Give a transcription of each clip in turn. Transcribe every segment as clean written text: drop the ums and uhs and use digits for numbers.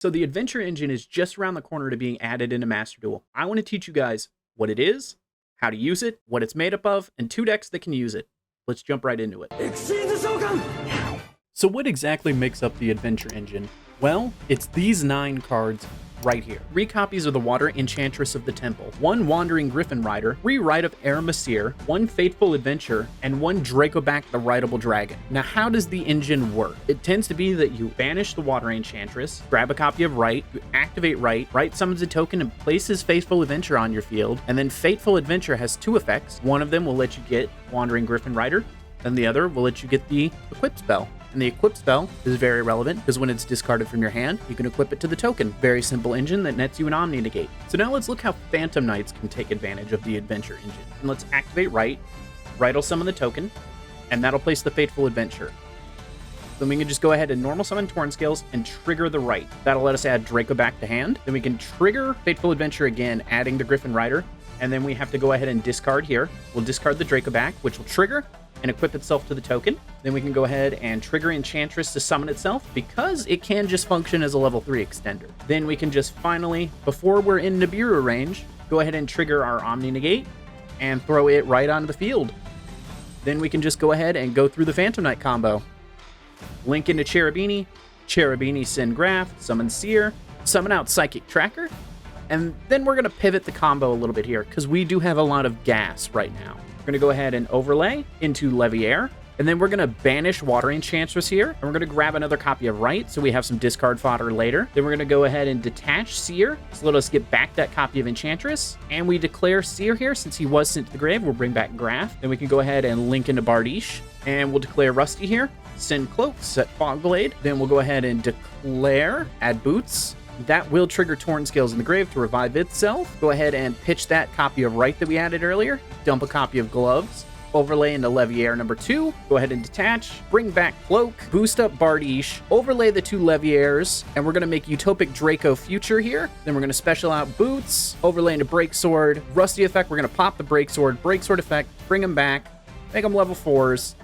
So the Adventure Engine is just around the corner to being added into Master Duel. I want to teach you guys what it is, how to use it, what it's made up of, and 2 decks that can use it. Let's jump right into it. So what exactly makes up the Adventure Engine? Well, it's these 9 cards right here. 3 copies of the Water Enchantress of the Temple, 1 Wandering Griffin Rider, 3 Rite of Eremasier, 1 Fateful Adventure, and 1 Dracoback the Rideable Dragon. Now, how does the engine work? It tends to be that you banish the Water Enchantress, grab a copy of Rite, you activate Rite, Rite summons a token and places Fateful Adventure on your field, and then Fateful Adventure has 2 effects. One of them will let you get Wandering Griffin Rider, and the other will let you get the Equip spell. And the Equip spell is very relevant because when it's discarded from your hand, you can equip it to the token. Very simple engine that nets you an Omni Negate. So now let's look how Phantom Knights can take advantage of the Adventure Engine. And let's activate Rite. Rite will summon the token, and that'll place the Fateful Adventure. Then we can just go ahead and normal summon Tornscales and trigger the Rite. That'll let us add Draco back to hand. Then we can trigger Fateful Adventure again, adding the Griffin Rider. And then we have to go ahead and discard here. We'll discard the Draco back, which will trigger and equip itself to the token. Then we can go ahead and trigger Enchantress to summon itself because it can just function as a level 3 extender. Then we can just finally, before we're in Nibiru range, go ahead and trigger our Omni Negate and throw it right onto the field. Then we can just go ahead and go through the Phantom Knight combo. Link into Cherubini, Cherubini send Graph, summon Seer, summon out Psychic Tracker, and then we're going to pivot the combo a little bit here because we do have a lot of gas right now. We're going to go ahead and overlay into Leviair, and then we're going to banish Water Enchantress here, and we're going to grab another copy of Rite so we have some discard fodder later. Then we're going to go ahead and detach Seer to let us get back that copy of Enchantress, and we declare Seer here since he was sent to the grave. We'll bring back Graph. Then we can go ahead and link into Bardiche, and we'll declare Rusty here, send Cloak, set Fogblade. Then we'll go ahead and declare, add Boots. That will trigger Tornscales in the grave to revive itself. Go ahead and pitch that copy of Rite that we added earlier. Dump a copy of Gloves. Overlay into Leviair number 2. Go ahead and detach. Bring back Cloak. Boost up Bardiche. Overlay the 2 Leviairs. And we're going to make Utopic Draco Future here. Then we're going to special out Boots. Overlay into Breaksword. Rusty effect, we're going to pop the Breaksword. Breaksword effect, bring them back. Make them level 4s.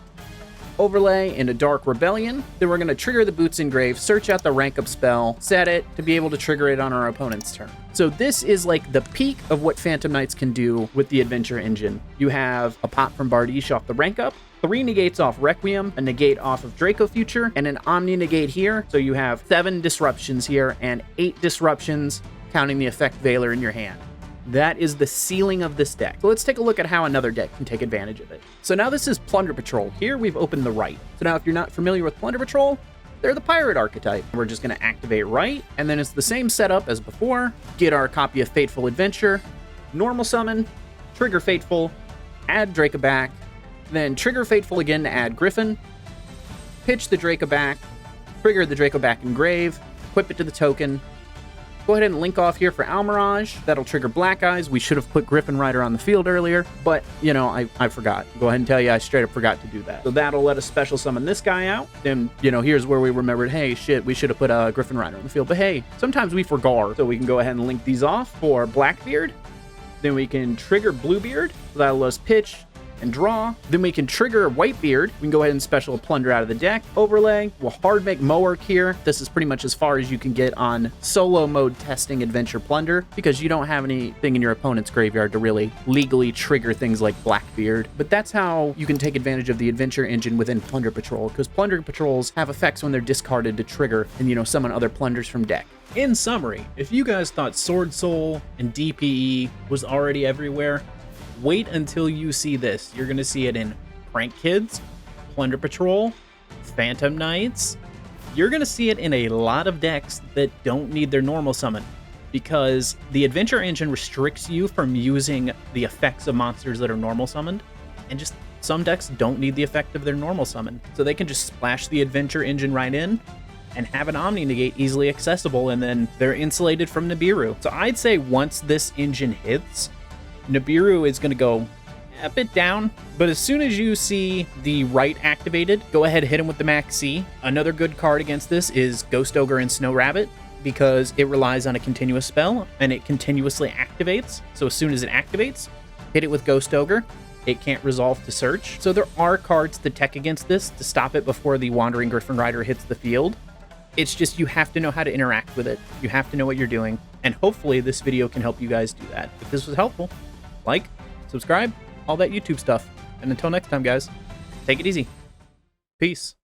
Overlay into Dark Rebellion. Then we're going to trigger the Boots Engrave, search out the rank up spell, set it to be able to trigger it on our opponent's turn. So this is like the peak of what Phantom Knights can do with the Adventure Engine. You have a pop from Bardiche off the rank up, 3 negates off Requiem, a negate off of Draco Future, and an Omni Negate here. So you have 7 disruptions here and 8 disruptions, counting the effect Veiler in your hand. That is the ceiling of this deck. So let's take a look at how another deck can take advantage of it. So now this is Plunder Patrol. Here we've opened the Rite. So now if you're not familiar with Plunder Patrol, they're the pirate archetype. We're just going to activate Rite, and then it's the same setup as before. Get our copy of Fateful Adventure, normal summon, trigger Fateful, add Draco back, then trigger Fateful again to add Griffin, pitch the Draco back, trigger the Draco back in grave, equip it to the token. Go ahead and link off here for Almirage. That'll trigger Black Eyes. We should have put Griffin Rider on the field earlier, but, you know, I forgot. Go ahead and tell you I straight up forgot to do that. So that'll let us special summon this guy out. Then, you know, here's where we remembered, hey, shit, we should have put Griffin Rider on the field. But hey, sometimes we forgot. So we can go ahead and link these off for Blackbeard. Then we can trigger Bluebeard. So that'll let us pitch and draw. Then we can trigger Whitebeard. We can go ahead and special Plunder out of the deck. Overlay. We'll hard make Moark here. This is pretty much as far as you can get on solo mode testing Adventure Plunder because you don't have anything in your opponent's graveyard to really legally trigger things like Blackbeard. But that's how you can take advantage of the Adventure Engine within Plunder Patrol, because Plunder Patrols have effects when they're discarded to trigger and, you know, summon other Plunders from deck. In summary, if you guys thought Sword Soul and DPE was already everywhere, wait until you see this. You're going to see it in Prank Kids, Plunder Patrol, Phantom Knights. You're going to see it in a lot of decks that don't need their normal summon because the Adventure Engine restricts you from using the effects of monsters that are normal summoned, and just some decks don't need the effect of their normal summon. So they can just splash the Adventure Engine right in and have an Omni Negate easily accessible, and then they're insulated from Nibiru. So I'd say once this engine hits, Nibiru is going to go a bit down, but as soon as you see the Rite activated, go ahead and hit him with the Max C. Another good card against this is Ghost Ogre and Snow Rabbit because it relies on a continuous spell and it continuously activates. So as soon as it activates, hit it with Ghost Ogre. It can't resolve to search. So there are cards to tech against this to stop it before the Wandering Griffin Rider hits the field. It's just you have to know how to interact with it. You have to know what you're doing. And hopefully this video can help you guys do that. If this was helpful, like, subscribe, all that YouTube stuff. And until next time, guys, take it easy. Peace.